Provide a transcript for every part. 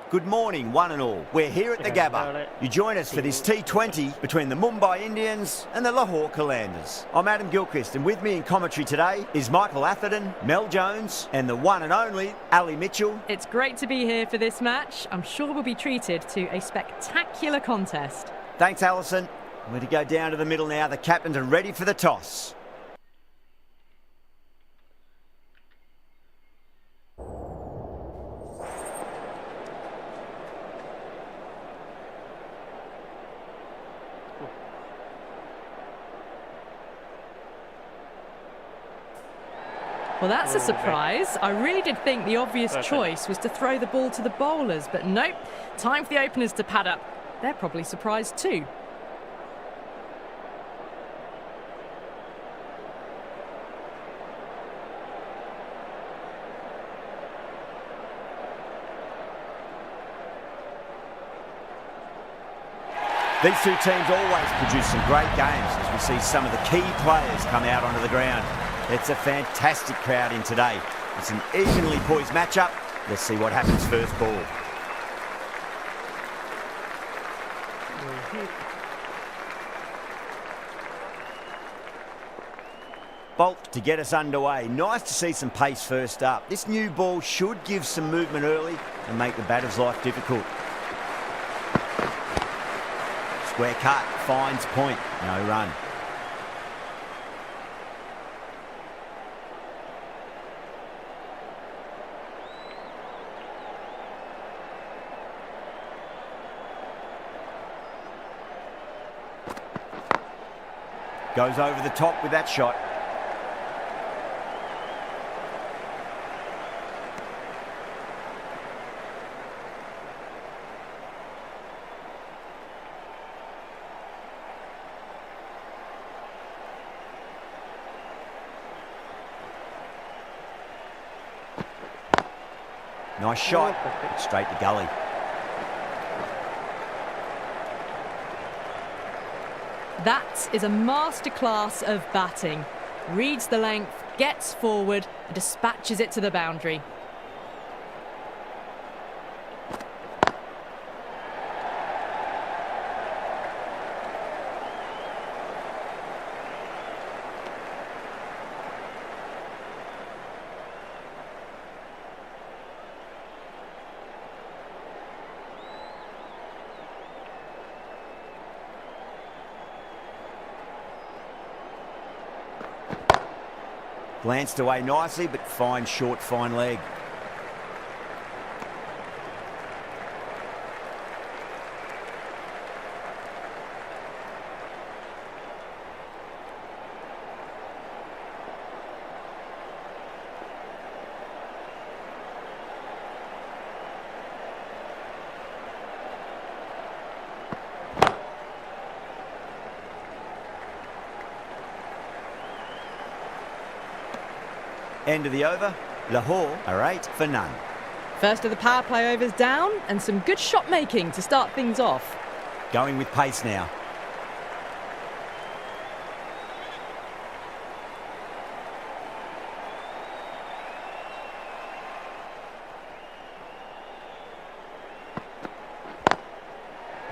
Good morning, one and all. We're here at the Gabba. You join us for this T20 between the Mumbai Indians and the Lahore Qalandars. I'm Adam Gilchrist, and with me in commentary today is Michael Atherton, Mel Jones, and the one and only Ali Mitchell. It's great to be here for this match. I'm sure we'll be treated to a spectacular contest. Thanks, Alison. We're to go down to the middle now. The captains are ready for the toss. Well, that's a surprise. I really did think the obvious choice was to throw the ball to the bowlers, but nope. Time for the openers to pad up. They're probably surprised too. These two teams always produce some great games as we see some of the key players come out onto the ground. It's a fantastic crowd in today. It's an evenly poised matchup. Let's see what happens first ball. Bolt to get us underway. Nice to see some pace first up. This new ball should give some movement early and make the batter's life difficult. Square cut, finds point, no run. Goes over the top with that shot. Nice shot, straight to gully. That is a masterclass of batting. Reads the length, gets forward, and dispatches it to the boundary. Glanced away nicely, but fine short, fine leg. End of the over. Lahore are 8 for none. First of the power play overs down, and some good shot making to start things off. Going with pace now.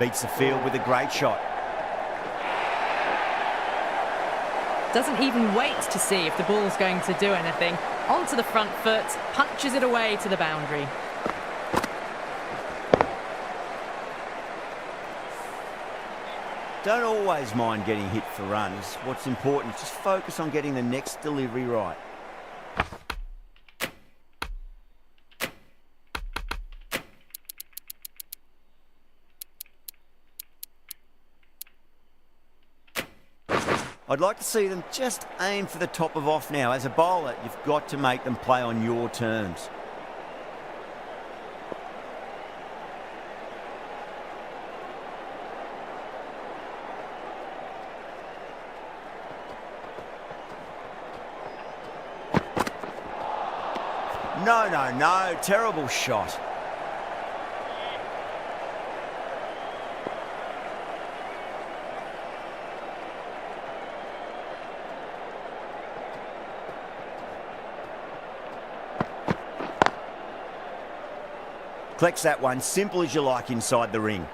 Beats the field with a great shot. Doesn't even wait to see if the ball's going to do anything. Onto the front foot, punches it away to the boundary. Don't always mind getting hit for runs. What's important is just focus on getting the next delivery right. I'd like to see them just aim for the top of off now. As a bowler, you've got to make them play on your terms. No, terrible shot. Collects that one simple as you like inside the ring.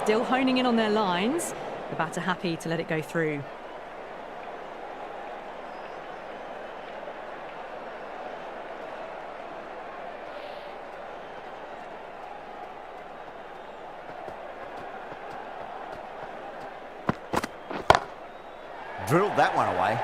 Still honing in on their lines. The batter happy to let it go through. Drilled that one away.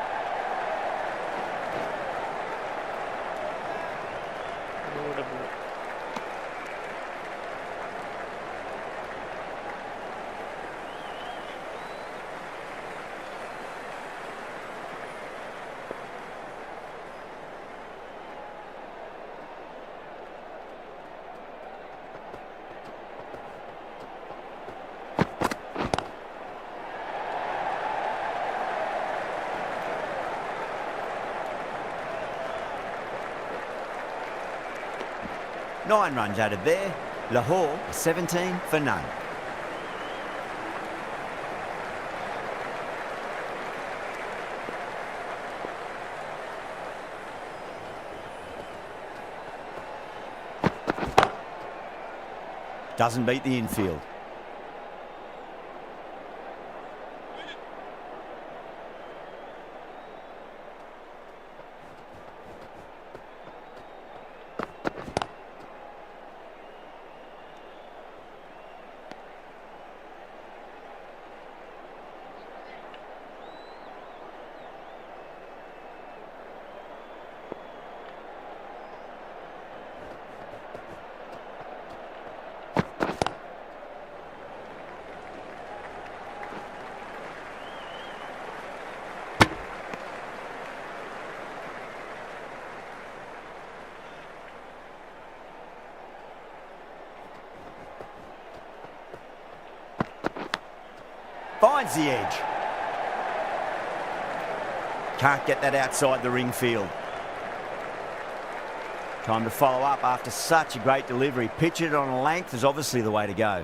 Nine runs added there. Lahore 17 for none. Doesn't beat the infield. Finds the edge. Can't get that outside the ring field. Time to follow up after such a great delivery. Pitch it on a length is obviously the way to go.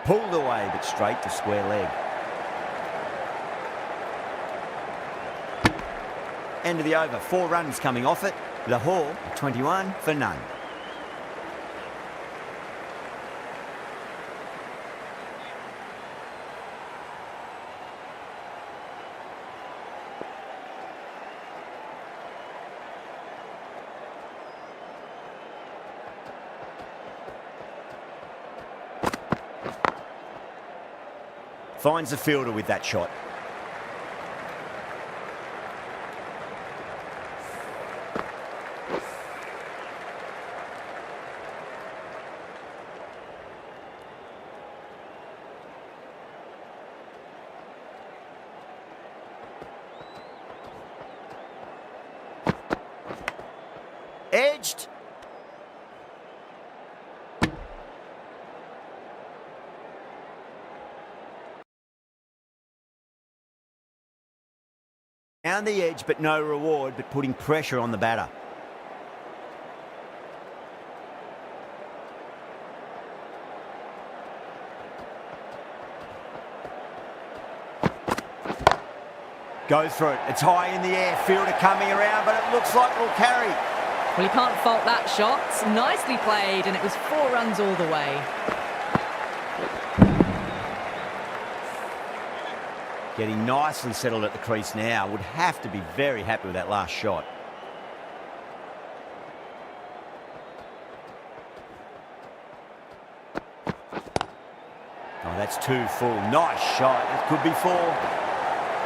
Pulled away, but straight to square leg. End of the over. 4 runs coming off it. Lahore 21 for none. Finds the fielder with that shot. Edged. Down the edge, but no reward, but putting pressure on the batter. Goes for it. It's high in the air. Fielder coming around, but it looks like it'll carry. Well, you can't fault that shot. Nicely played, and it was 4 runs all the way. Getting nicely settled at the crease now. Would have to be very happy with that last shot. Oh, that's 2 full. Nice shot. It could be 4.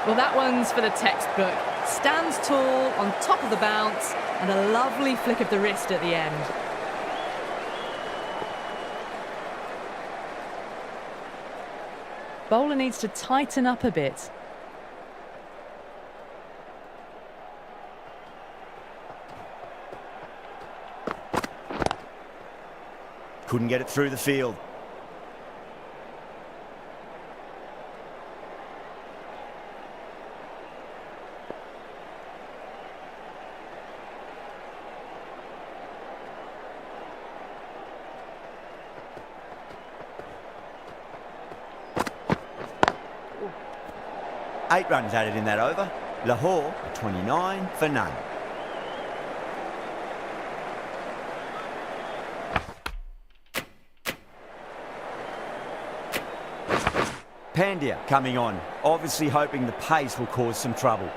Well, that one's for the textbook. Stands tall, on top of the bounce, and a lovely flick of the wrist at the end. Bowler needs to tighten up a bit. Couldn't get it through the field. Eight runs added in that over. Lahore 29 for none. Pandya coming on, obviously hoping the pace will cause some trouble.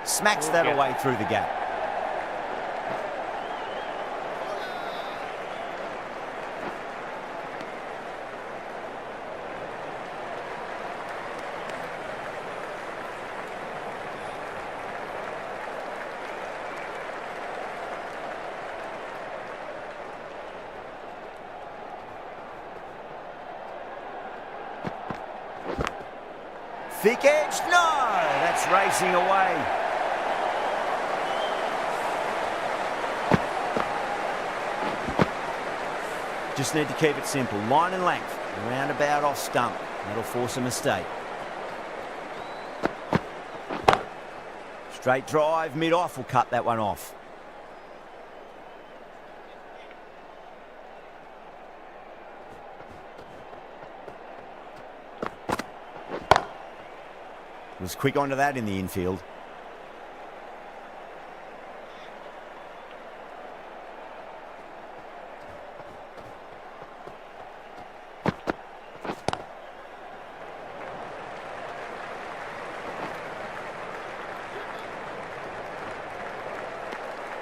Smacks that away through the gap. Thick edge, no! That's racing away. Just need to keep it simple. Line and length. Roundabout off stump. That'll force a mistake. Straight drive, mid-off will cut that one off. Was quick onto that in the infield.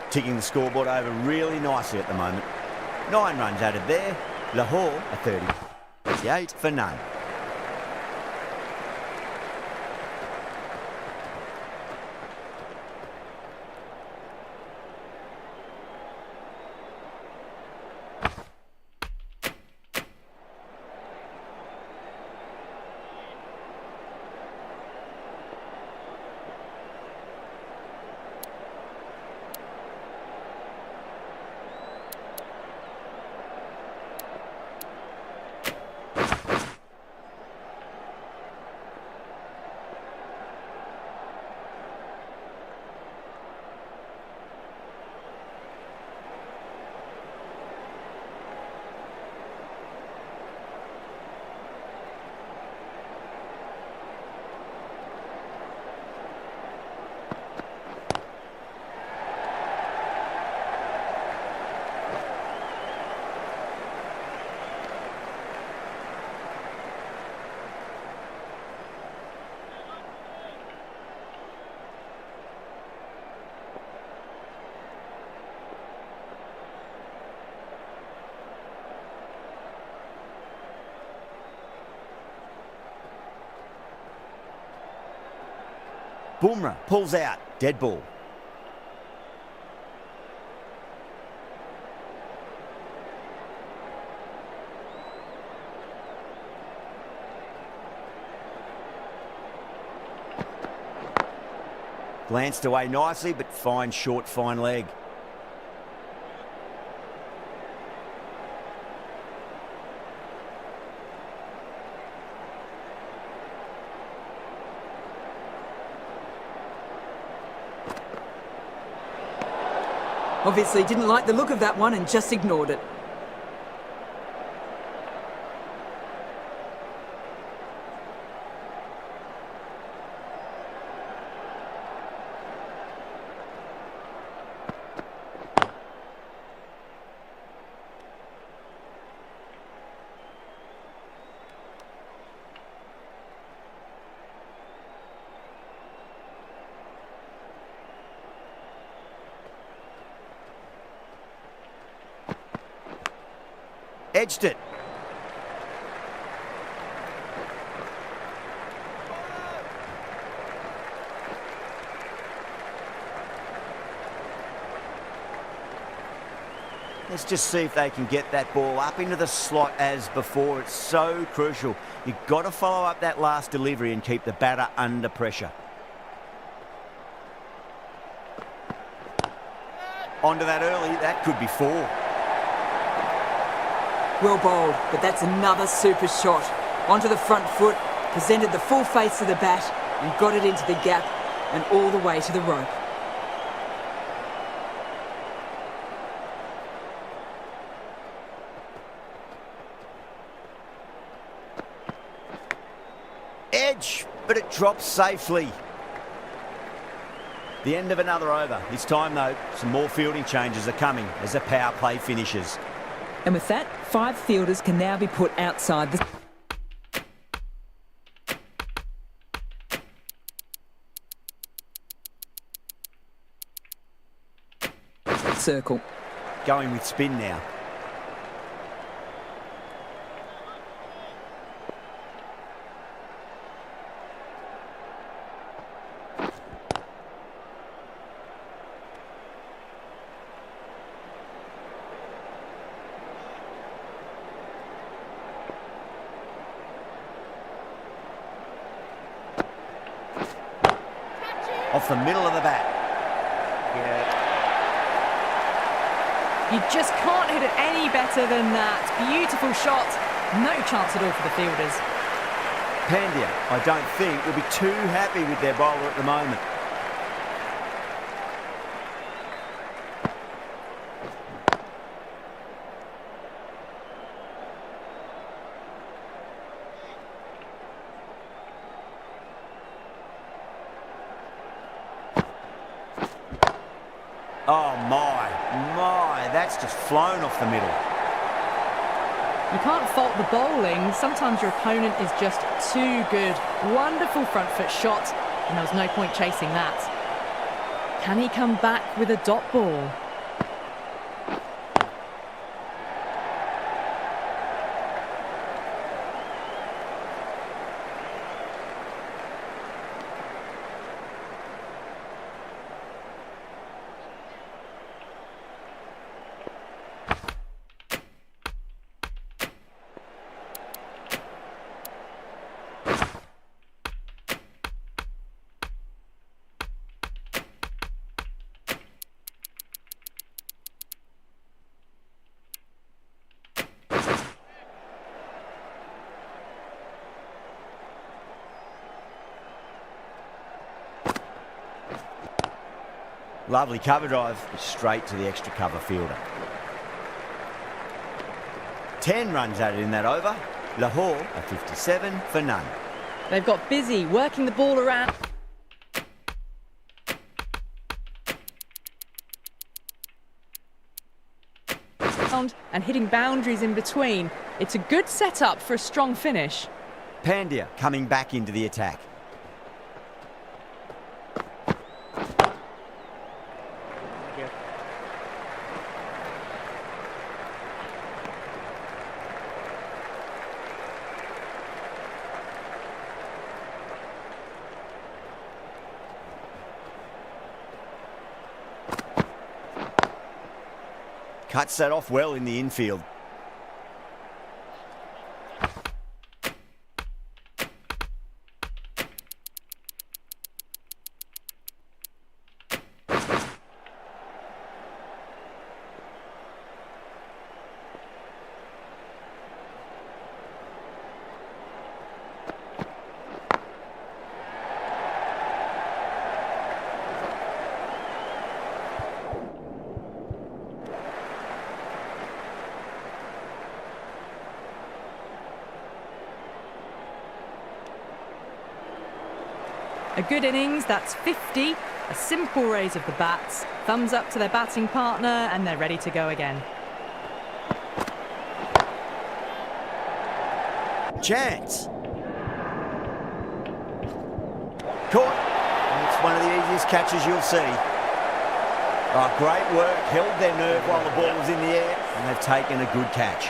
Ticking the scoreboard over really nicely at the moment. 9 runs added there. Lahore a 38 for none. Bumrah pulls out. Dead ball. Glanced away nicely, but fine short, fine leg. Obviously didn't like the look of that one and just ignored it. Edged it. Let's just see if they can get that ball up into the slot as before. It's so crucial. You've got to follow up that last delivery and keep the batter under pressure. Onto that early, that could be 4. Well bowled, but that's another super shot. Onto the front foot, presented the full face of the bat and got it into the gap and all the way to the rope. Edge, but it drops safely. The end of another over. It's time though, some more fielding changes are coming as the power play finishes. And with that, 5 fielders can now be put outside the circle. Going with spin now. Off the middle of the bat. You just can't hit it any better than that. Beautiful shot. No chance at all for the fielders. Pandya, I don't think, will be too happy with their bowler at the moment. Oh my, that's just flown off the middle. You can't fault the bowling. Sometimes your opponent is just too good. Wonderful front foot shot, and there was no point chasing that. Can he come back with a dot ball? Lovely cover drive, straight to the extra cover fielder. 10 runs added in that over. Lahore are 57 for none. They've got busy working the ball around. And hitting boundaries in between. It's a good setup for a strong finish. Pandya coming back into the attack. Cuts that off well in the infield. A good innings, that's 50. A simple raise of the bats. Thumbs up to their batting partner, and they're ready to go again. Chance. Caught. And it's one of the easiest catches you'll see. Oh, great work. Held their nerve while the ball was in the air, and they've taken a good catch.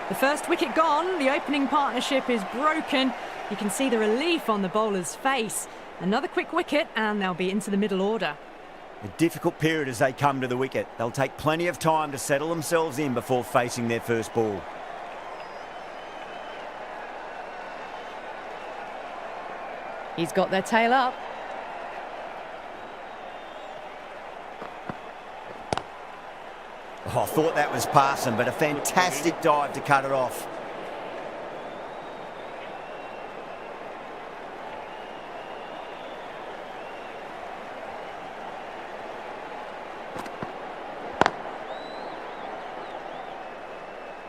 The first wicket gone, the opening partnership is broken. You can see the relief on the bowler's face. Another quick wicket and they'll be into the middle order. A difficult period as they come to the wicket. They'll take plenty of time to settle themselves in before facing their first ball. He's got their tail up. Oh, I thought that was passing, but a fantastic dive to cut it off.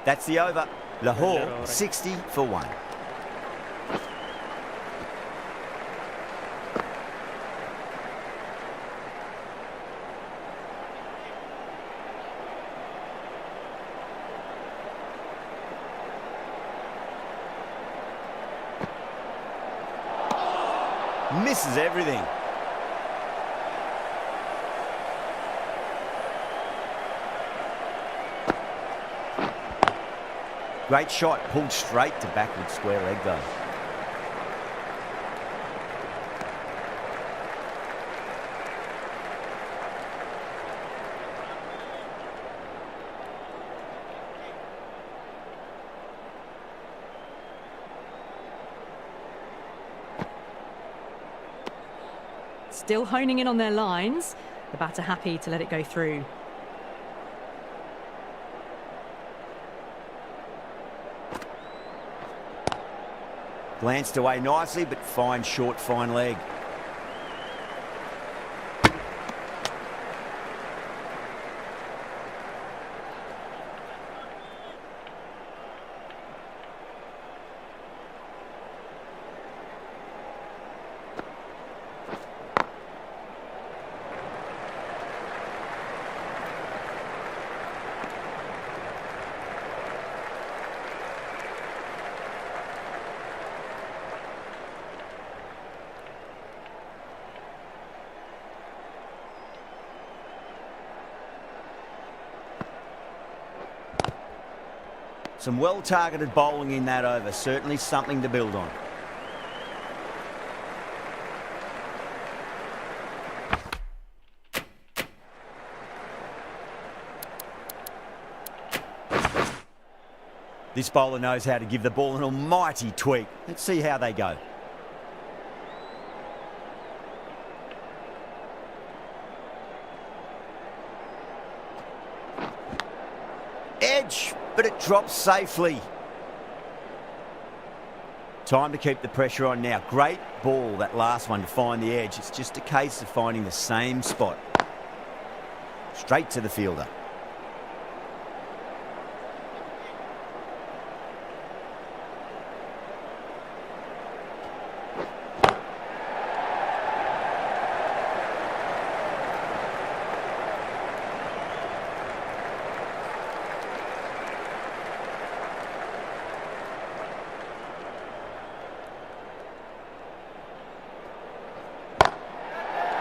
That's the over. Lahore 60 for 1. Misses everything. Great shot, pulled straight to backward square leg though. Still honing in on their lines. The batter happy to let it go through. Glanced away nicely, but fine short, fine leg. Some well-targeted bowling in that over, certainly something to build on. This bowler knows how to give the ball an almighty tweak. Let's see how they go. Edge, but it drops safely. Time to keep the pressure on now. Great ball, that last one, to find the edge. It's just a case of finding the same spot. Straight to the fielder.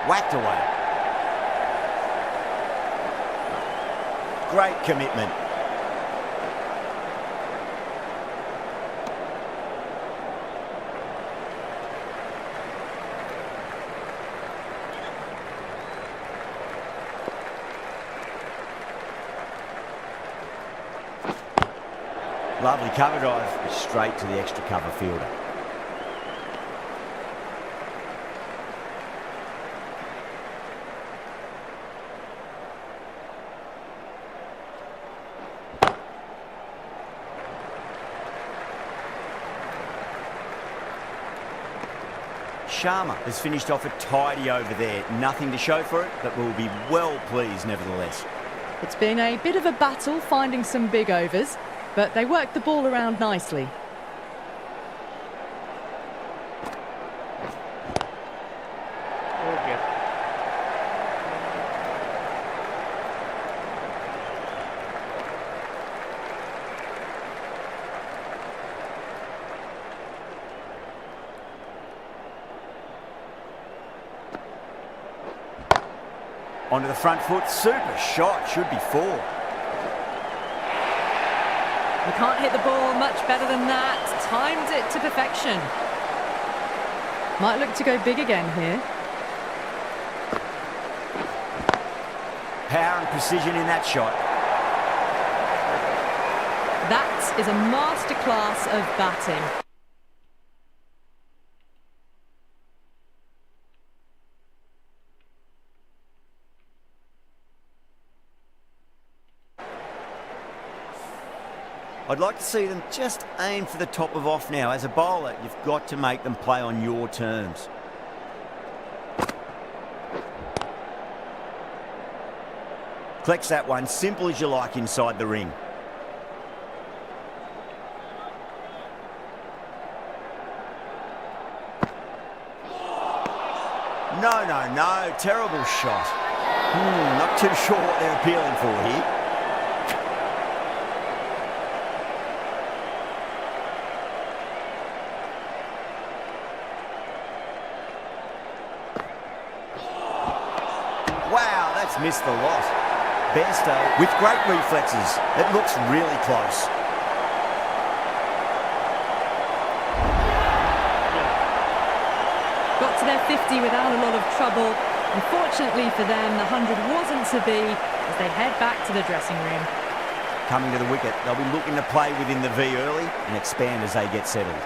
Whacked away. Great commitment. Lovely cover drive, straight to the extra cover fielder. Sharma has finished off a tidy over there. Nothing to show for it, but we'll be well pleased nevertheless. It's been a bit of a battle finding some big overs, but they worked the ball around nicely. Onto the front foot, super shot, should be 4. You can't hit the ball much better than that. Timed it to perfection. Might look to go big again here. Power and precision in that shot. That is a masterclass of batting. I'd like to see them just aim for the top of off now. As a bowler, you've got to make them play on your terms. Collects that one, simple as you like inside the ring. No, terrible shot. Not too sure what they're appealing for here. Wow, that's missed the lot. Bairstow with great reflexes. It looks really close. Got to their 50 without a lot of trouble. Unfortunately for them, the 100 wasn't to be as they head back to the dressing room. Coming to the wicket, they'll be looking to play within the V early and expand as they get settled.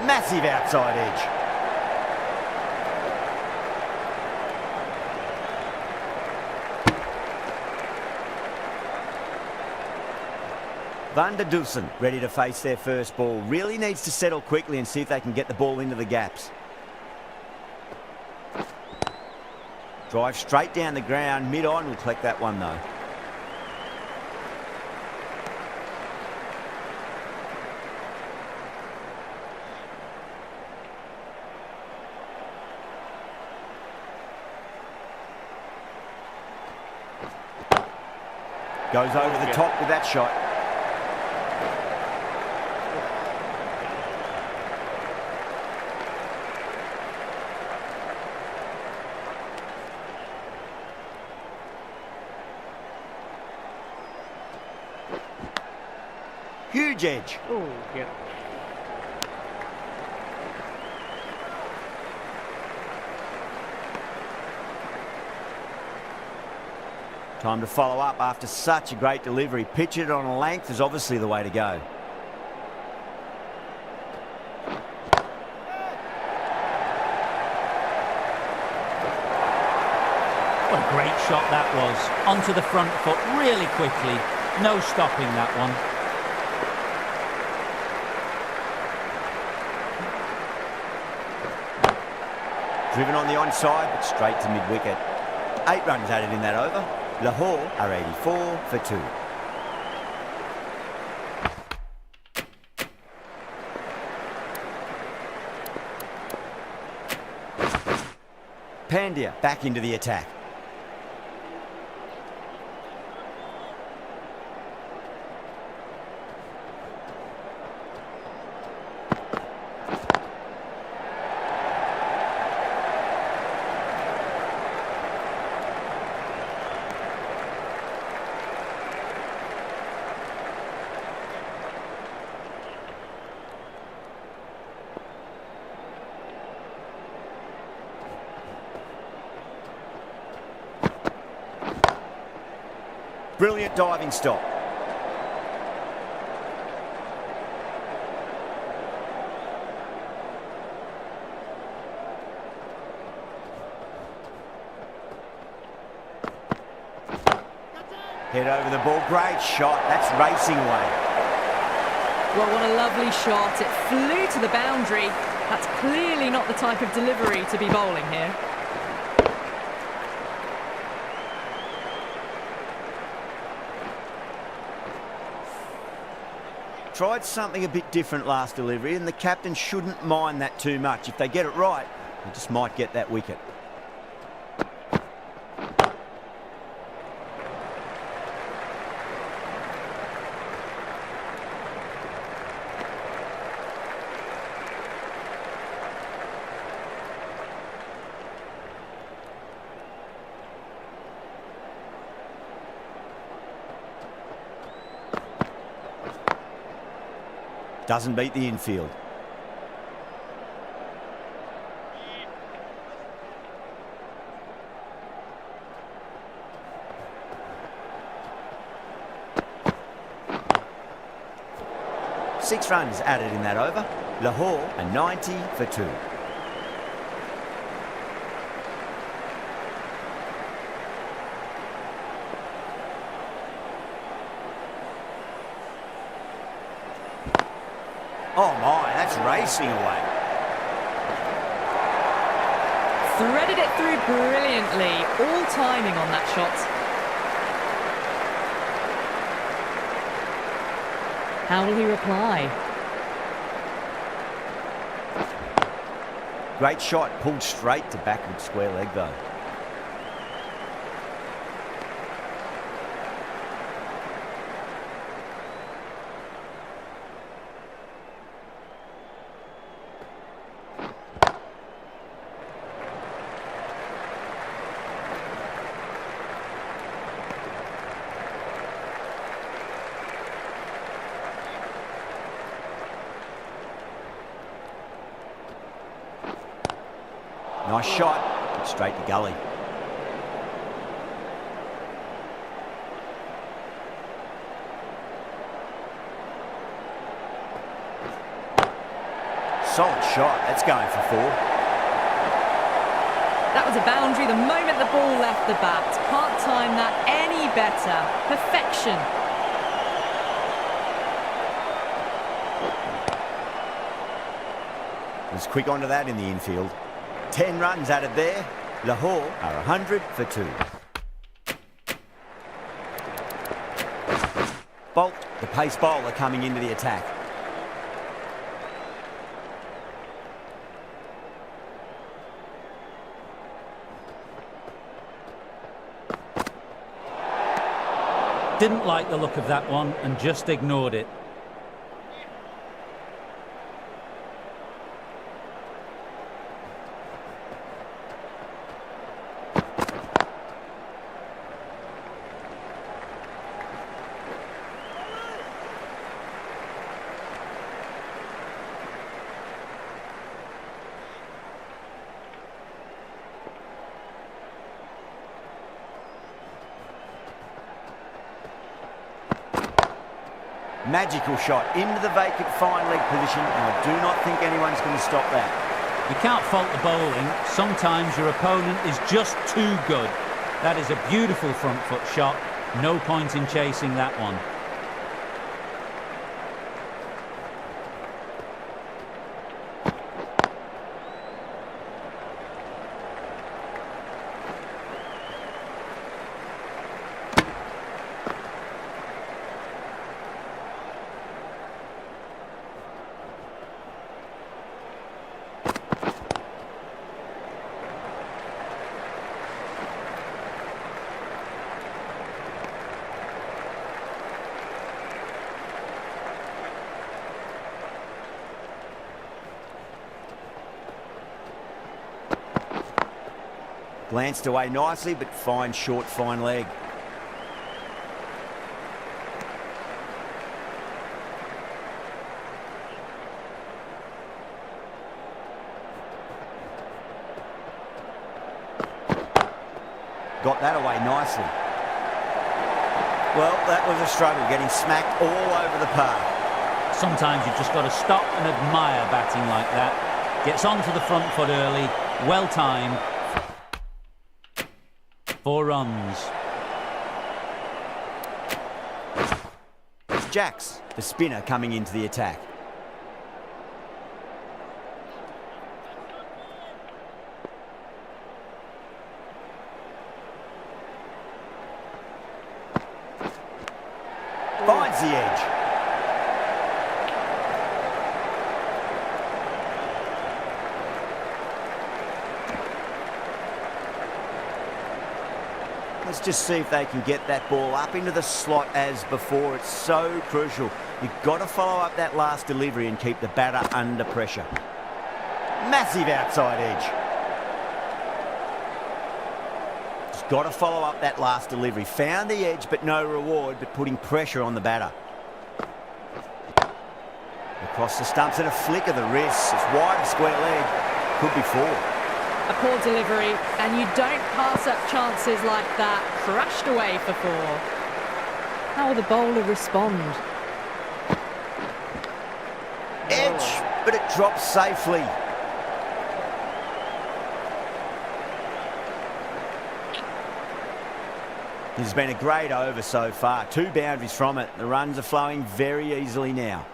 Massive outside edge. Van der Dusen ready to face their first ball. Really needs to settle quickly and see if they can get the ball into the gaps. Drive straight down the ground. Mid-on will collect that one though. Goes over the top with that shot. Huge edge. Oh, yeah. Time to follow up after such a great delivery. Pitch it on a length is obviously the way to go. What a great shot that was. Onto the front foot really quickly. No stopping that one. Driven on the onside, but straight to mid-wicket. 8 runs added in that over. Lahore are 84 for 2. Pandya back into the attack. Brilliant diving stop. Head over the ball, great shot. That's racing away. Well, what a lovely shot. It flew to the boundary. That's clearly not the type of delivery to be bowling here. Tried something a bit different last delivery, and the captain shouldn't mind that too much. If they get it right, they just might get that wicket. Doesn't beat the infield. Six runs added in that over. Lahore a 90 for 2. Oh my, that's racing away. Threaded it through brilliantly. All timing on that shot. How will he reply? Great shot, pulled straight to backward square leg though. Nice shot, straight to gully. Solid shot, that's going for 4. That was a boundary the moment the ball left the bat. Can't time that any better. Perfection. Was quick onto that in the infield. 10 runs added there. Lahore are 100 for 2. Bolt, the pace bowler, coming into the attack. Didn't like the look of that one and just ignored it. Magical shot into the vacant fine leg position, and I do not think anyone's going to stop that. You can't fault the bowling. Sometimes your opponent is just too good. That is a beautiful front foot shot. No point in chasing that one. Glanced away nicely, but fine short, fine leg. Got that away nicely. Well, that was a struggle, getting smacked all over the park. Sometimes you've just got to stop and admire batting like that. Gets onto the front foot early, well timed. 4 runs. Jacks, the spinner coming into the attack. Finds the edge. Let's just see if they can get that ball up into the slot as before. It's so crucial. You've got to follow up that last delivery and keep the batter under pressure. Massive outside edge. Just got to follow up that last delivery. Found the edge, but no reward, but putting pressure on the batter. Across the stumps and a flick of the wrist. It's wide of square leg. Could be four. A poor delivery, and you don't pass up chances like that. Crashed away for four. How will the bowler respond? Edge, but it drops safely. This has been a great over so far. 2 boundaries from it. The runs are flowing very easily now.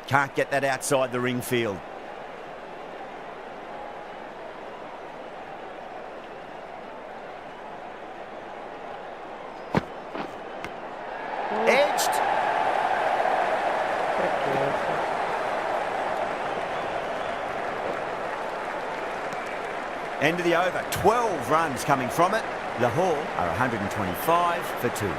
Can't get that outside the ring field. Edged. End of the over. 12 runs coming from it. Lahore are 125 for 2.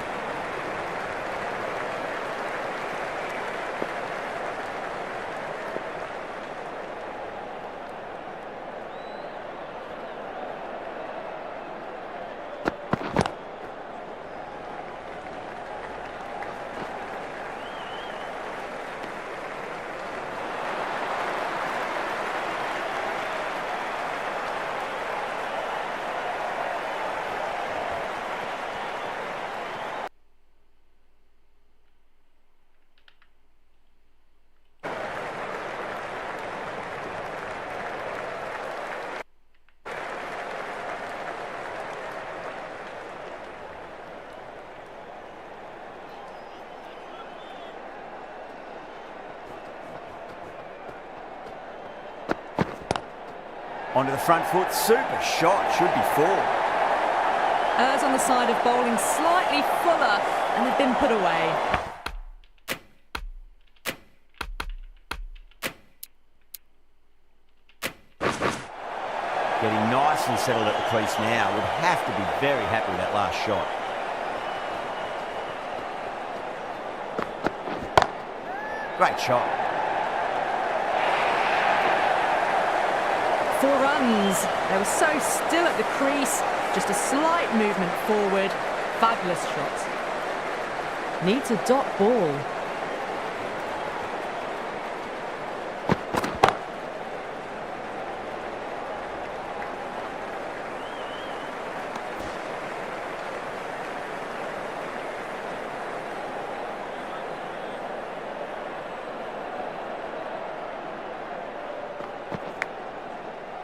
Onto the front foot, super shot, should be 4. Errs on the side of bowling slightly fuller, and they've been put away. Getting nicely settled at the crease now. Would have to be very happy with that last shot. Great shot. 4 runs. They were so still at the crease. Just a slight movement forward. Fabulous shot. Needs a dot ball.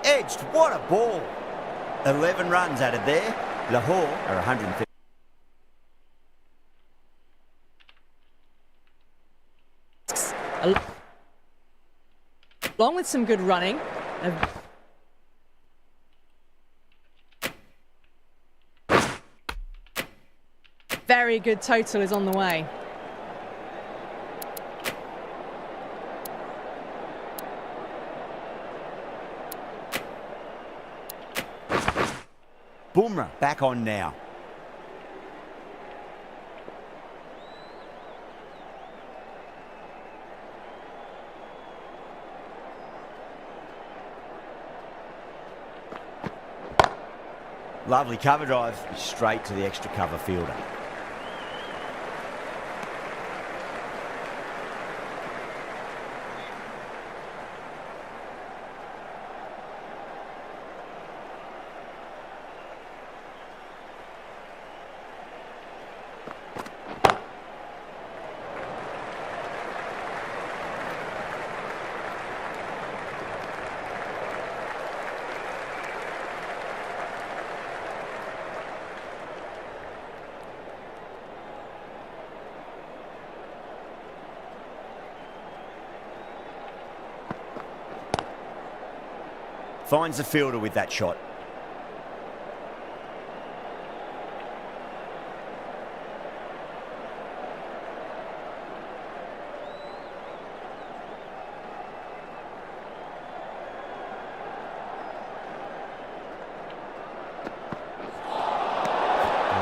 Edged, what a ball. 11 runs added there. Lahore are 150. Along with some good running. Very good total is on the way. Bumrah back on now. Lovely cover drive, straight to the extra cover fielder. Finds the fielder with that shot.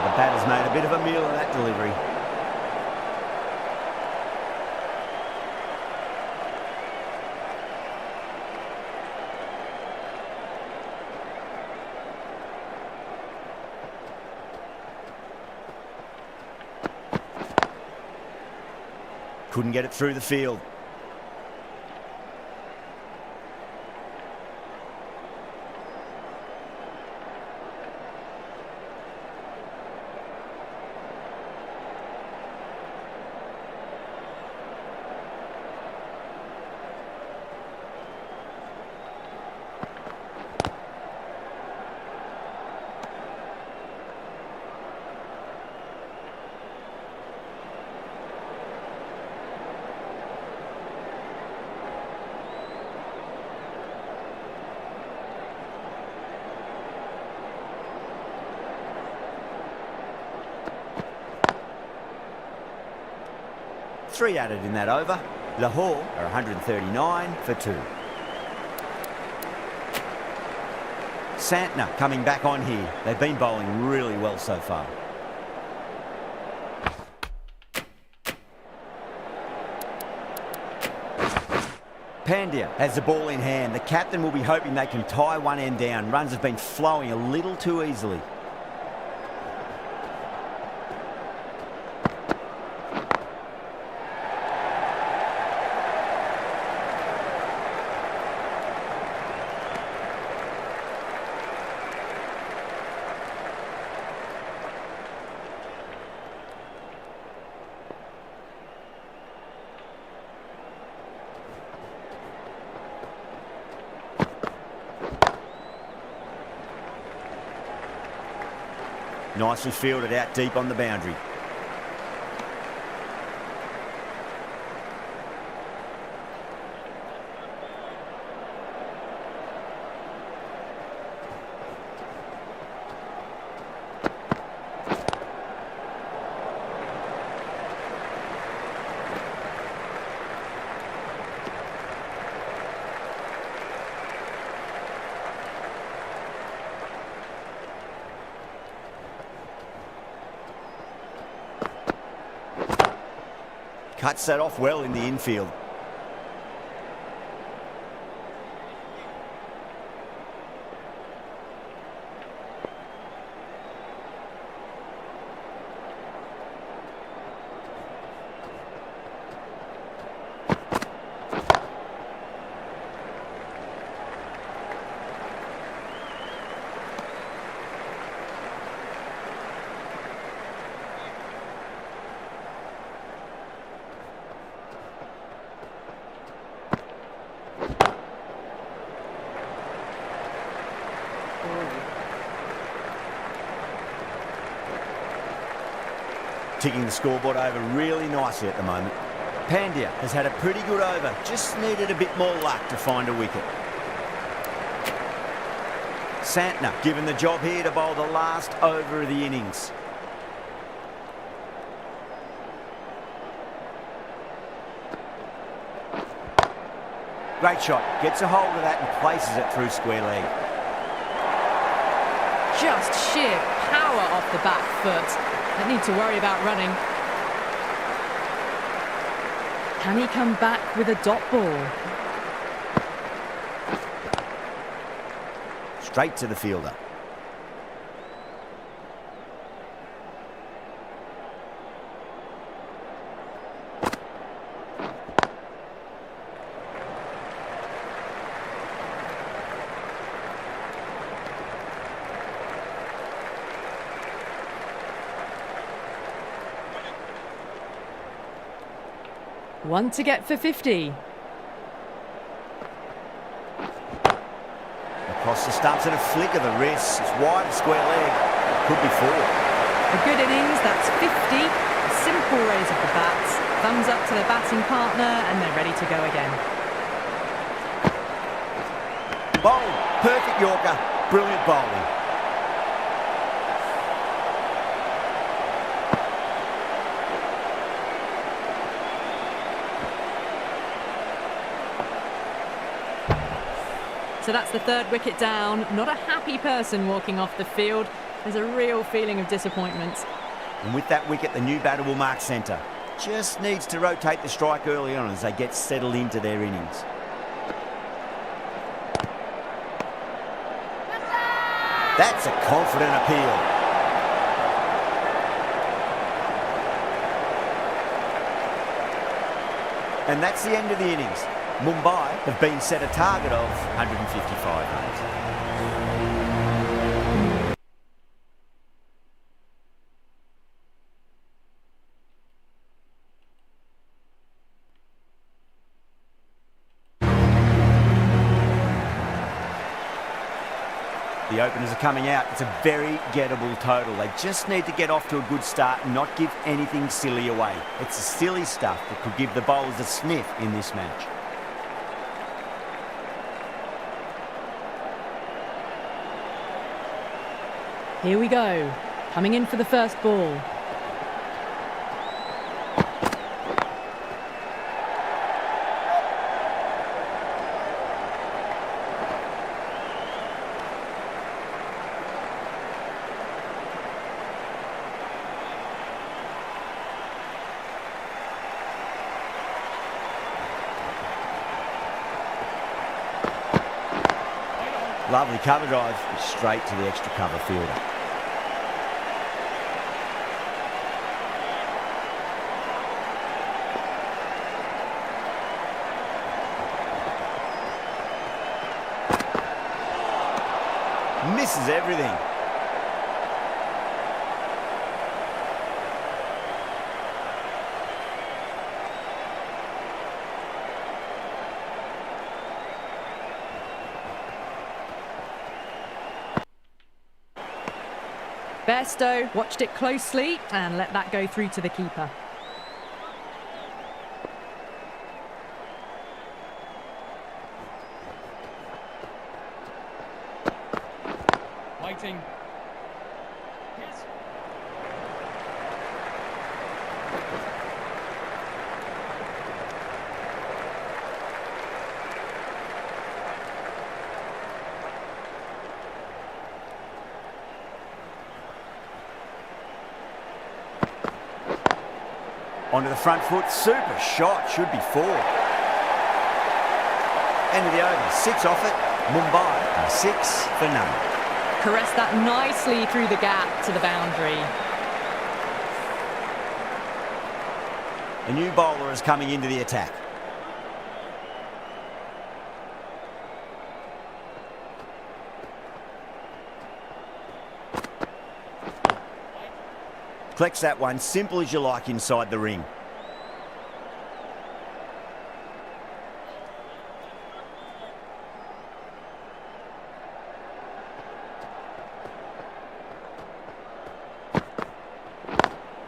The batter's made a bit of a meal of that delivery. Couldn't get it through the field. Three added in that over. Lahore are 139 for 2. Santner coming back on here. They've been bowling really well so far. Pandya has the ball in hand. The captain will be hoping they can tie one end down. Runs have been flowing a little too easily. Nicely fielded out deep on the boundary. Cuts that off well in the infield. Ticking the scoreboard over really nicely at the moment. Pandya has had a pretty good over, just needed a bit more luck to find a wicket. Santner given the job here to bowl the last over of the innings. Great shot, gets a hold of that and places it through square leg. Just sheer power off the back foot. Don't need to worry about running. Can he come back with a dot ball? Straight to the fielder. One to get for 50. Across the stumps and a flick of the wrist. It's wide of square leg. Could be 4. A good innings, that's 50. A simple raise of the bats. Thumbs up to the batting partner and they're ready to go again. Bowled. Perfect Yorker. Brilliant bowling. So that's the third wicket down. Not a happy person walking off the field. There's a real feeling of disappointment. And with that wicket, the new batter will mark centre. Just needs to rotate the strike early on as they get settled into their innings. That's a confident appeal. And that's the end of the innings. Mumbai have been set a target of 155 runs. The openers are coming out. It's a very gettable total. They just need to get off to a good start and not give anything silly away. It's the silly stuff that could give the bowlers a sniff in this match. Here we go. Coming in for the first ball. Lovely cover drive, straight to the extra cover fielder. Misses everything. Bairstow watched it closely and let that go through to the keeper. Waiting. Yes. Onto the front foot, super shot, should be 4. End of the over, 6 off it, Mumbai, 6 for none. Caressed that nicely through the gap to the boundary. A new bowler is coming into the attack. Collects that one, simple as you like inside the ring.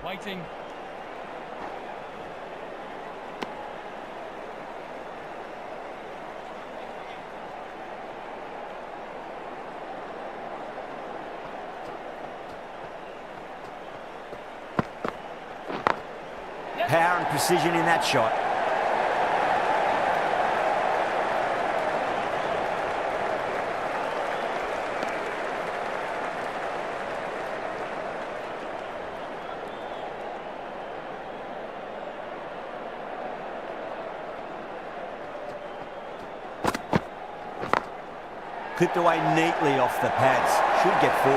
Waiting. Power and precision in that shot. Clipped away neatly off the pads. Should get 4.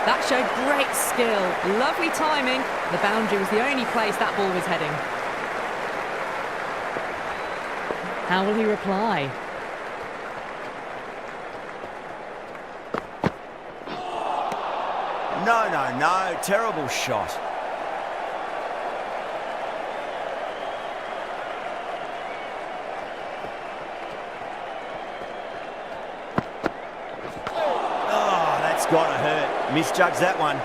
That showed great skill, lovely timing. The boundary was the only place that ball was heading. How will he reply? No, terrible shot. Gotta hurt. Misjudged that one.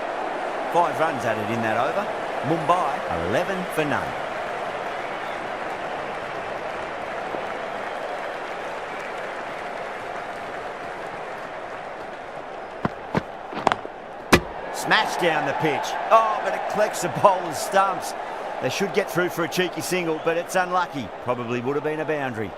5 runs added in that over. Mumbai, 11 for none. Smashed down the pitch. Oh, but it collects the bowler's stumps. They should get through for a cheeky single, but it's unlucky. Probably would have been a boundary.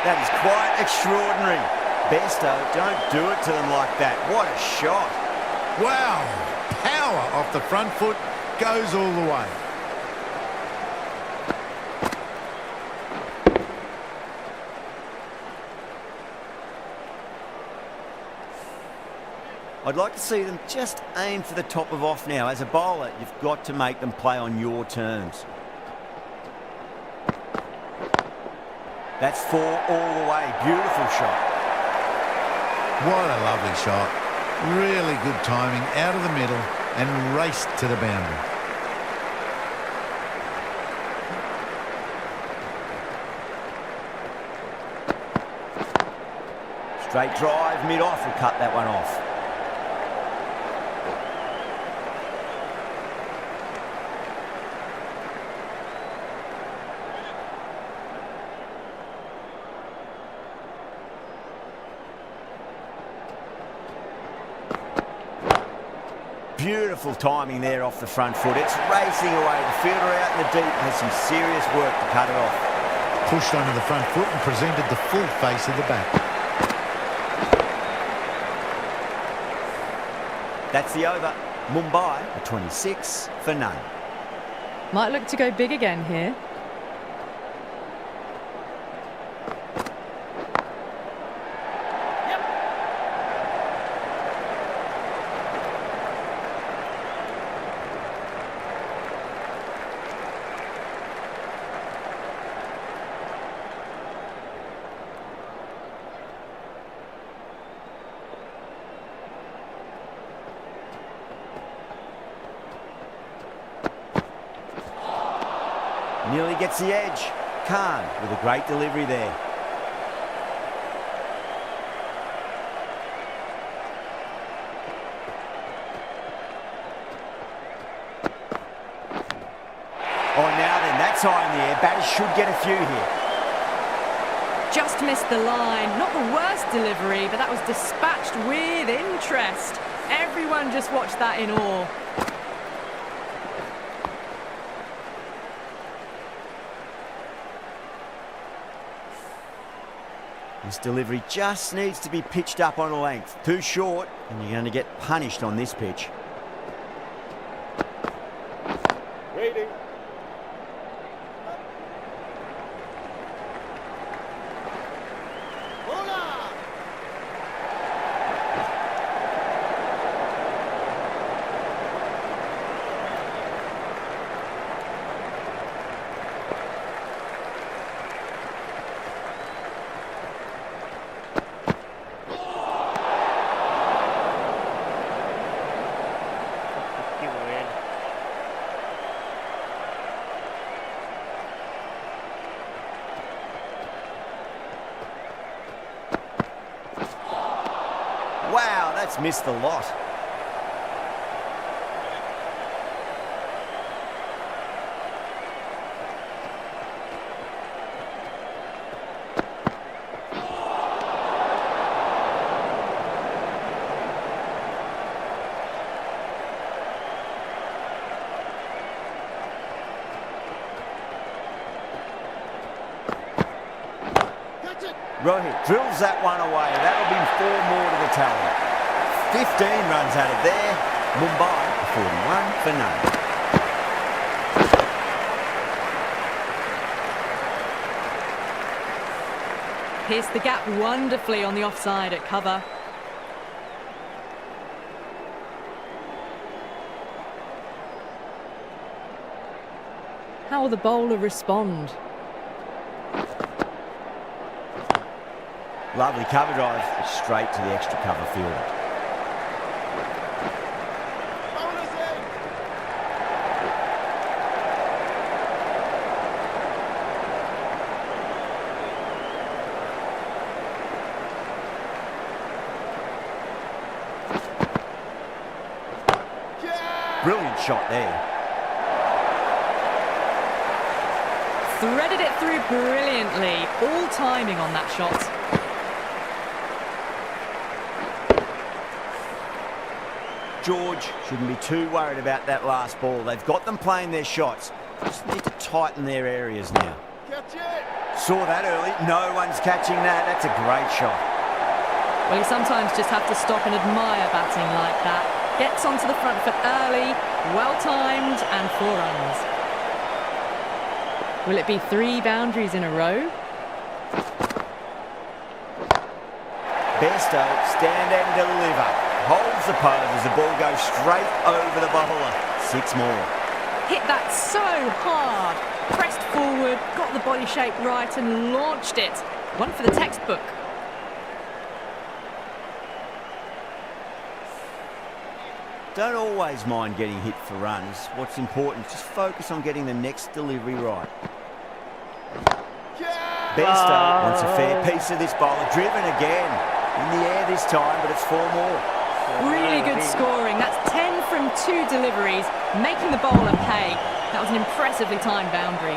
That is quite extraordinary. Besto, don't do it to them like that. What a shot. Wow, power off the front foot, goes all the way. I'd like to see them just aim for the top of off now. As a bowler, you've got to make them play on your terms. That's 4 all the way. Beautiful shot. What a lovely shot. Really good timing, out of the middle and raced to the boundary. Straight drive, mid-off will cut that one off. Beautiful timing there off the front foot. It's racing away. The fielder out in the deep has some serious work to cut it off. Pushed onto the front foot and presented the full face of the bat. That's the over. Mumbai are 26 for none. Might look to go big again here. Nearly gets the edge. Khan with a great delivery there. Oh, now then, that's high in the air. Batters should get a few here. Just missed the line. Not the worst delivery, but that was dispatched with interest. Everyone just watched that in awe. This delivery just needs to be pitched up on a length. Too short, and you're going to get punished on this pitch. Waiting. Wow, that's missed the lot. Rohit drills that one away. That'll be 4 more to the tally. 15 runs out of there. Mumbai 41 for none. Pierced the gap wonderfully on the offside at cover. How will the bowler respond? Lovely cover drive, straight to the extra cover fielder. Brilliant shot there. Threaded it through brilliantly. All timing on that shot. George shouldn't be too worried about that last ball. They've got them playing their shots. Just need to tighten their areas now. Catch it! Saw that early. No one's catching that. That's a great shot. Well, you sometimes just have to stop and admire batting like that. Gets onto the front foot early, well-timed, and 4 runs. Will it be 3 boundaries in a row? Bairstow, stand and deliver. Holds the pose as the ball goes straight over the bowler. 6 more. Hit that so hard. Pressed forward, got the body shape right and launched it. One for the textbook. Don't always mind getting hit for runs. What's important is just focus on getting the next delivery right. Bairstow wants a fair piece of this bowler. Driven again. In the air this time, but it's 4 more. Really good scoring. That's 10 from 2 deliveries, making the bowler pay. That was an impressively timed boundary.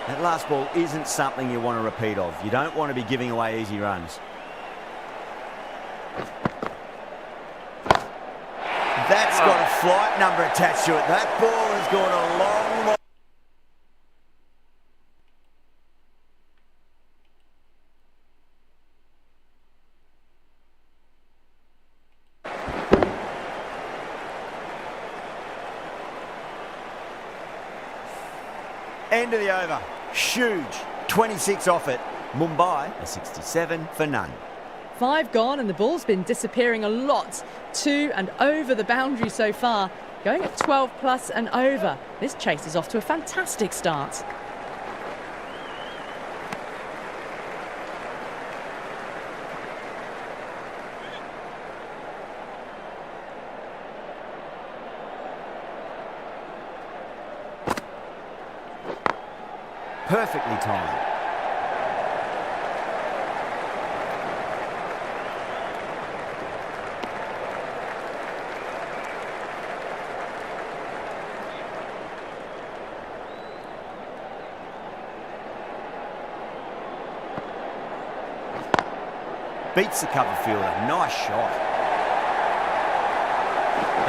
That last ball isn't something you want to repeat of. You don't want to be giving away easy runs. That's got a flight number attached to it. That ball has gone a long way. End of the over. Huge. 26 off it. Mumbai a 67 for none. 5 gone and the ball's been disappearing a lot. 2 and over the boundary so far. Going at 12 plus and over. This chase is off to a fantastic start. Perfectly timed. Beats the cover fielder. Nice shot.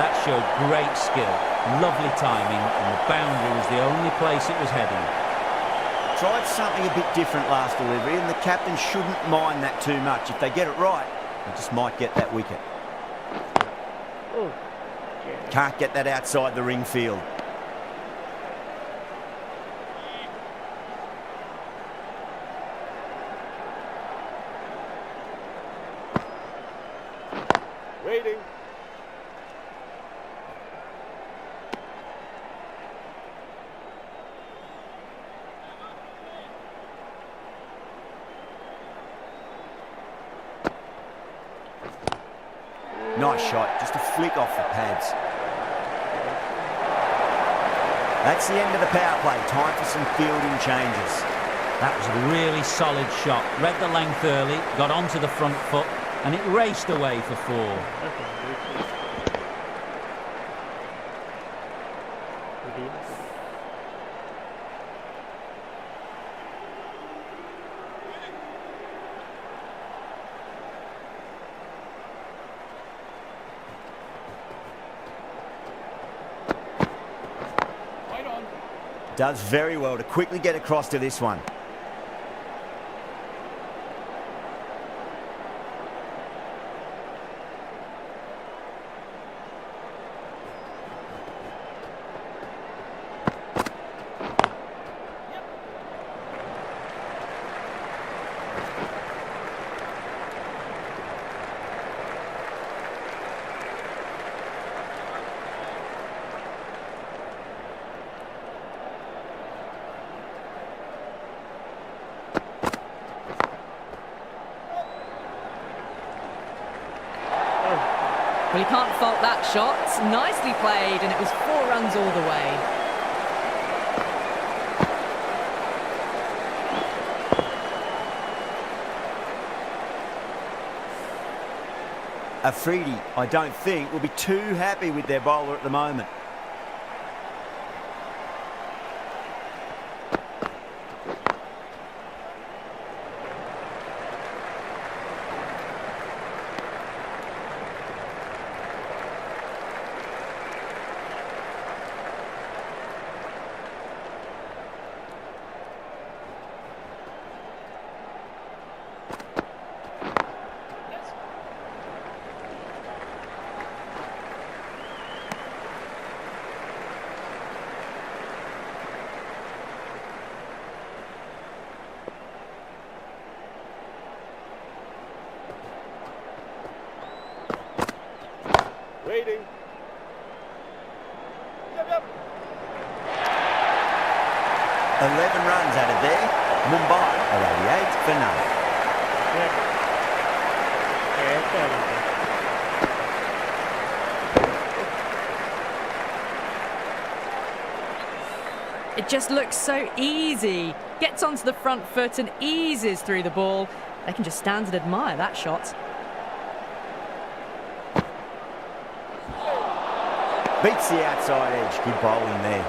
That showed great skill, lovely timing, and the boundary was the only place it was heading. Tried something a bit different last delivery, and the captain shouldn't mind that too much. If they get it right, they just might get that wicket. Can't get that outside the ring field. Waiting. Nice shot, just a flick off the pads. That's the end of the power play. Time for some fielding changes. That was a really solid shot. Read the length early, got onto the front foot, and it raced away for 4. Does very well to quickly get across to this one. Well, you can't fault that shot. Nicely played, and it was 4 runs all the way. Afridi, I don't think, will be too happy with their bowler at the moment. Waiting. Yep. 11 runs added there. Mumbai are 88 for none. It just looks so easy. Gets onto the front foot and eases through the ball. They can just stand and admire that shot. Beats the outside edge. Good bowling there.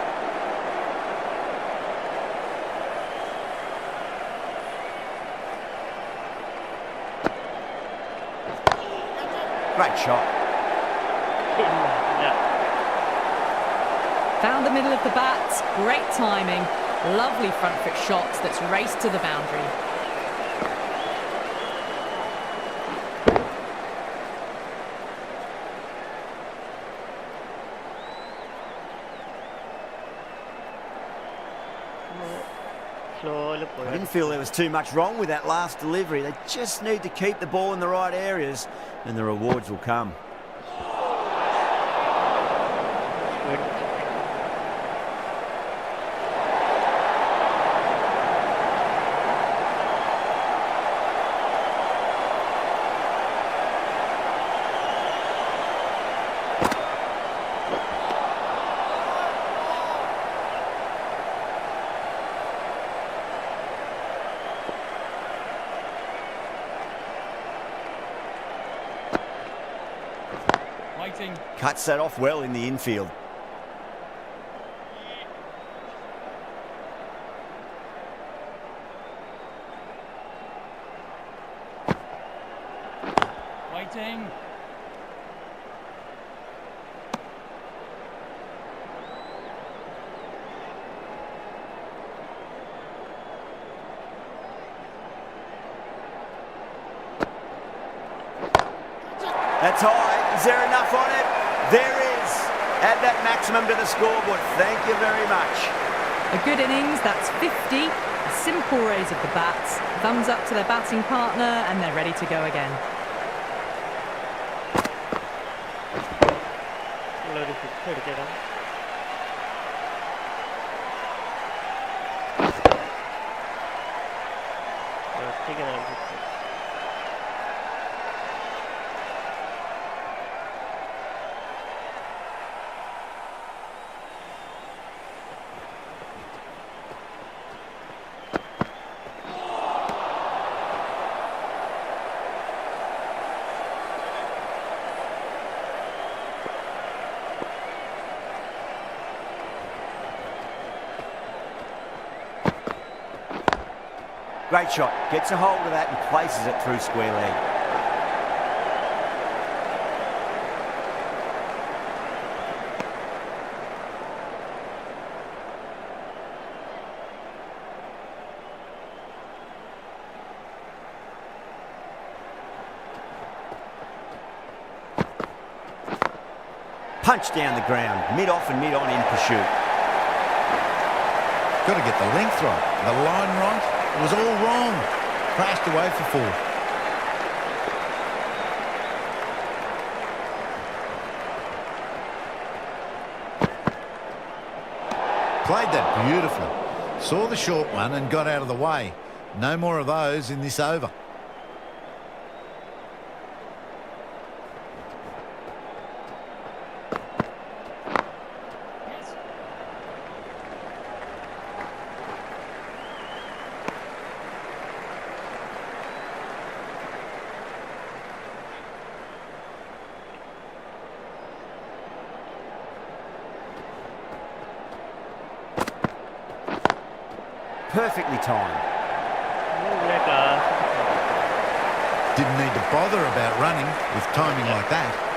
Great shot. Found the middle of the bat. Great timing. Lovely front foot shot that's raced to the boundary. I didn't feel there was too much wrong with that last delivery. They just need to keep the ball in the right areas and the rewards will come. Cuts that off well in the infield. Waiting. That's high. Is there enough on it? There is. Add that maximum to the scoreboard. Thank you very much. A good innings, that's 50. A simple raise of the bats. Thumbs up to their batting partner and they're ready to go again. Great shot. Gets a hold of that and places it through square leg. Punch down the ground, mid-off and mid-on in pursuit. Got to get the length right, the line right. It was all wrong. Crashed away for 4. Played that beautifully. Saw the short one and got out of the way. No more of those in this over. perfectly timed. Didn't need to bother about running with timing like that.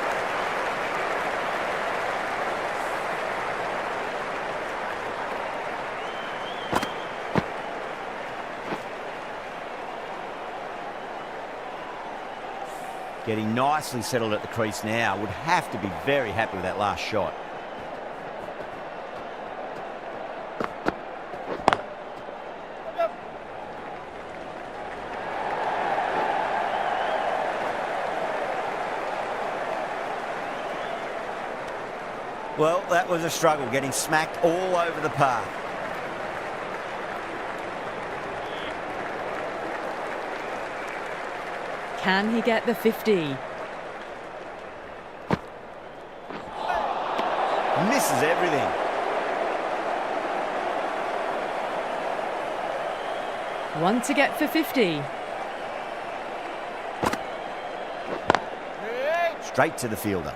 Getting nicely settled at the crease now. Would have to be very happy with that last shot. Well, that was a struggle, getting smacked all over the park. Can he get the 50? Misses everything. One to get for 50. Straight to the fielder.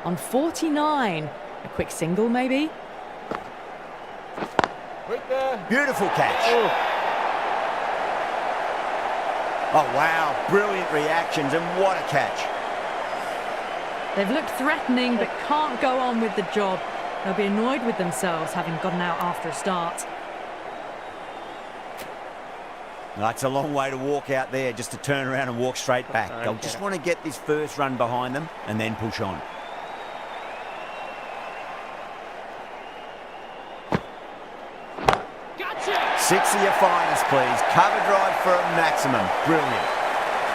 On 49. A quick single, maybe? Right there. Beautiful catch. Oh. Oh, wow. Brilliant reactions, and what a catch. They've looked threatening but can't go on with the job. They'll be annoyed with themselves having gotten out after a start. That's a long way to walk out there just to turn around and walk straight back. They'll just want to get this first run behind them and then push on. Six of your finest, please. Cover drive for a maximum. Brilliant.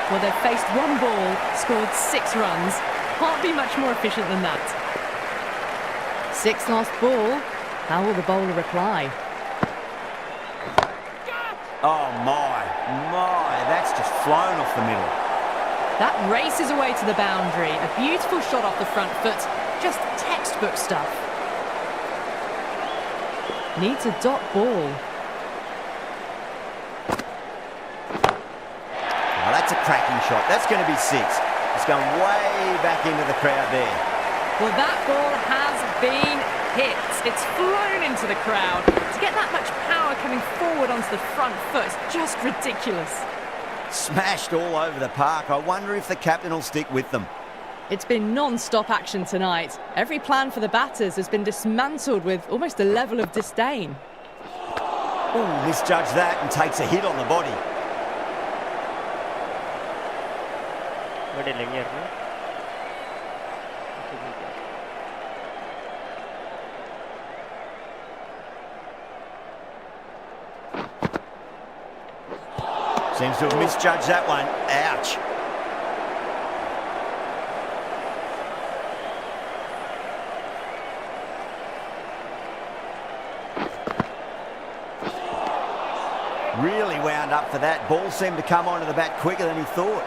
Well, they've faced one ball, scored 6 runs. Can't be much more efficient than that. 6 lost ball. How will the bowler reply? Oh, my. That's just flown off the middle. That races away to the boundary. A beautiful shot off the front foot. Just textbook stuff. Needs a dot ball. Oh, that's a cracking shot. That's going to be 6. It's going way back into the crowd there. Well, that ball has been hit. It's flown into the crowd. To get that much power coming forward onto the front foot is just ridiculous. Smashed all over the park. I wonder if the captain will stick with them. It's been non-stop action tonight. Every plan for the batters has been dismantled with almost a level of disdain. Oh, misjudged that and takes a hit on the body. Seems to have misjudged that one. Ouch. Really wound up for that. Ball seemed to come onto the bat quicker than he thought.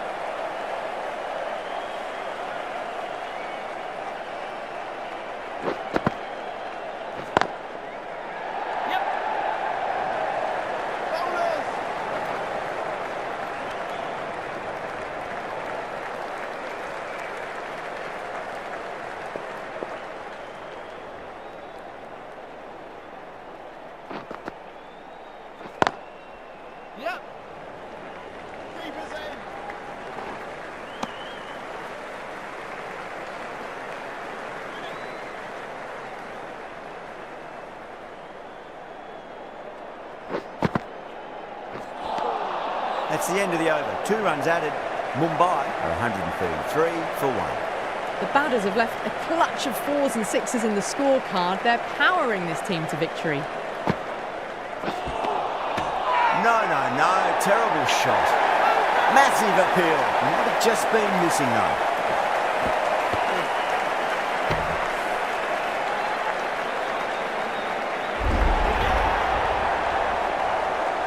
That's the end of the over. 2 runs added. Mumbai are 133 for 1. The batters have left a clutch of 4s and 6s in the scorecard. They're powering this team to victory. No. Terrible shot. Massive appeal. Might have just been missing though.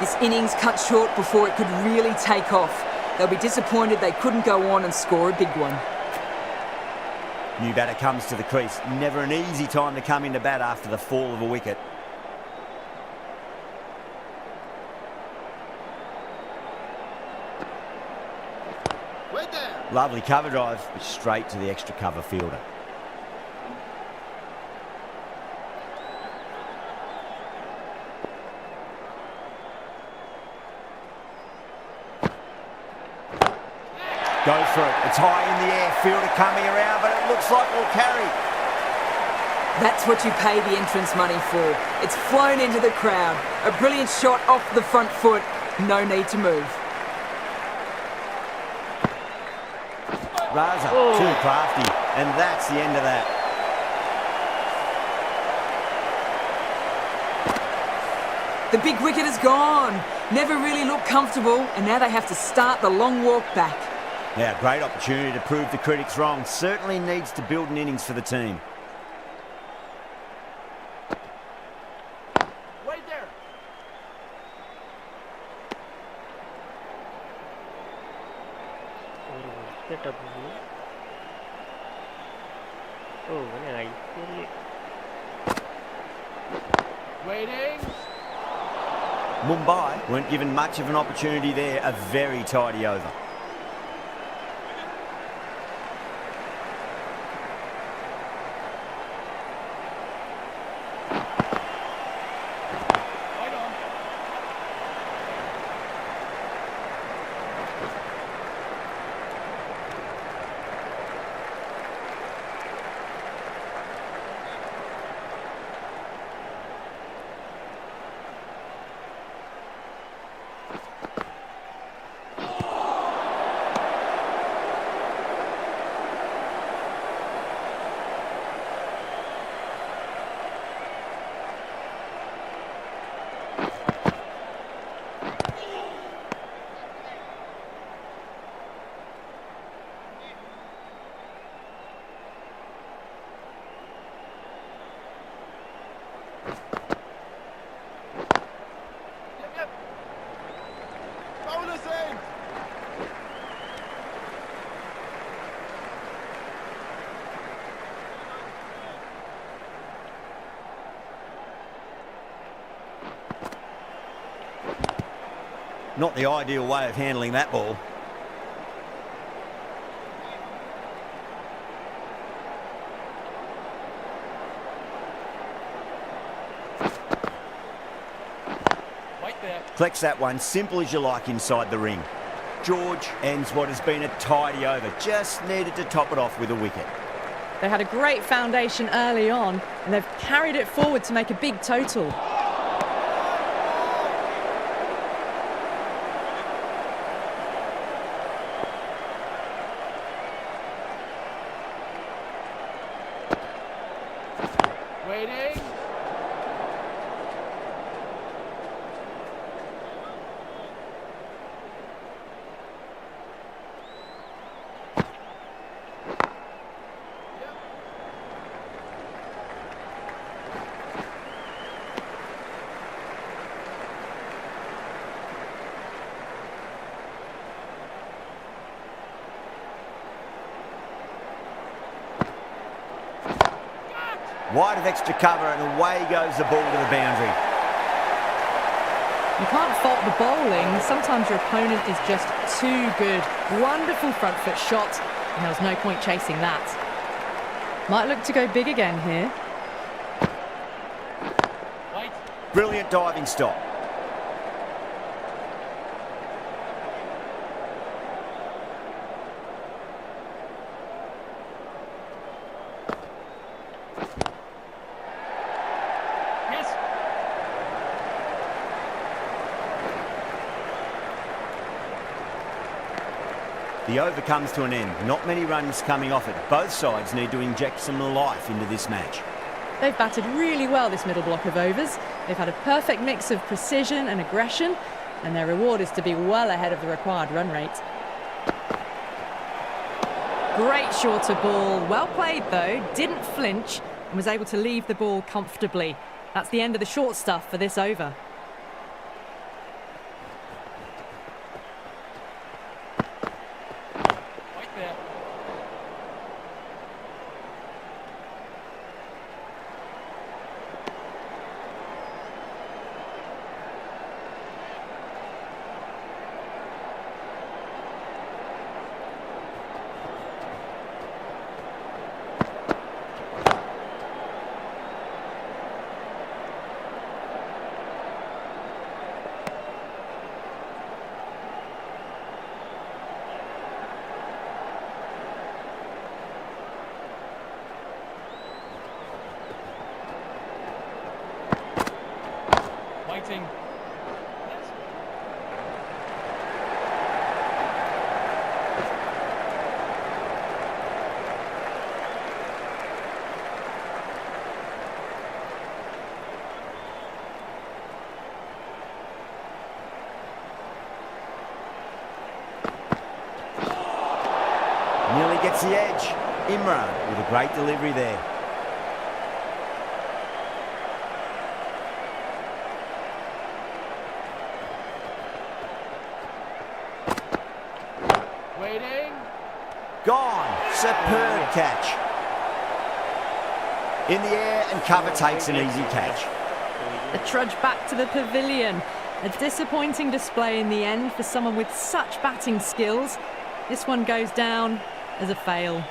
This innings cut short before it could really take off. They'll be disappointed they couldn't go on and score a big one. New batter comes to the crease. Never an easy time to come into bat after the fall of a wicket. Lovely cover drive, but straight to the extra cover fielder. Goes for it. It's high in the air. Fielder coming around, but it looks like it'll carry. That's what you pay the entrance money for. It's flown into the crowd. A brilliant shot off the front foot. No need to move. Raza, too crafty. And that's the end of that. The big wicket is gone. Never really looked comfortable, and now they have to start the long walk back. Now, great opportunity to prove the critics wrong. Certainly needs to build an innings for the team. Wait there. Waiting. Mumbai weren't given much of an opportunity there. A very tidy over. Bowler's in. Not the ideal way of handling that ball. Wait there. Collects that one, simple as you like inside the ring. George ends what has been a tidy over. Just needed to top it off with a wicket. They had a great foundation early on, and they've carried it forward to make a big total. Waiting. Wide of extra cover and away goes the ball to the boundary. You can't fault the bowling. Sometimes your opponent is just too good. Wonderful front foot shot, and there was no point chasing that. Might look to go big again here. Wait. Brilliant diving stop. Yes. The over comes to an end. Not many runs coming off it. Both sides need to inject some life into this match. They've batted really well this middle block of overs. They've had a perfect mix of precision and aggression, and their reward is to be well ahead of the required run rate. Great shorter ball. Well played though. Didn't flinch and was able to leave the ball comfortably. That's the end of the short stuff for this over. Wait there. waiting. Yes. Nearly gets the edge. Imran with a great delivery there. Waiting. Gone. Superb catch. In the air and cover takes an easy catch. A trudge back to the pavilion. A disappointing display in the end for someone with such batting skills. This one goes down as a fail.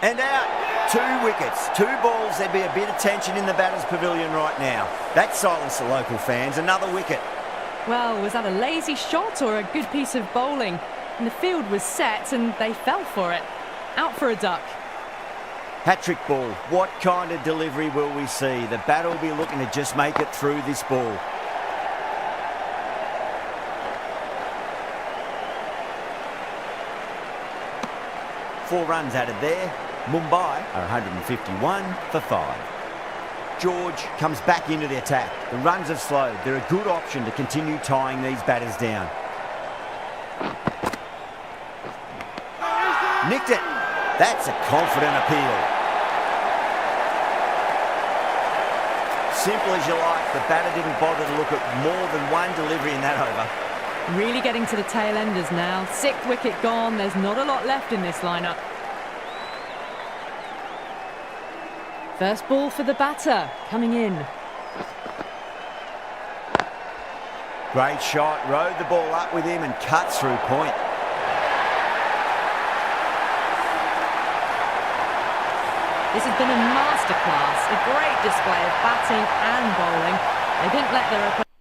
And out. 2 wickets, 2 balls. There'd be a bit of tension in the batter's pavilion right now. That silenced the local fans. Another wicket. Well, was that a lazy shot or a good piece of bowling? And the field was set and they fell for it. Out for a duck. Hat-trick ball. What kind of delivery will we see? The batter will be looking to just make it through this ball. Four runs added there. Mumbai are 151 for 5. George comes back into the attack. The runs have slowed. They're a good option to continue tying these batters down. Nicked it. That's a confident appeal. Simple as you like. The batter didn't bother to look at more than one delivery in that over. Really getting to the tail enders now. 6th wicket gone. There's not a lot left in this lineup. First ball for the batter, coming in. Great shot, rode the ball up with him and cuts through point. This has been a masterclass, a great display of batting and bowling. They didn't let their opponents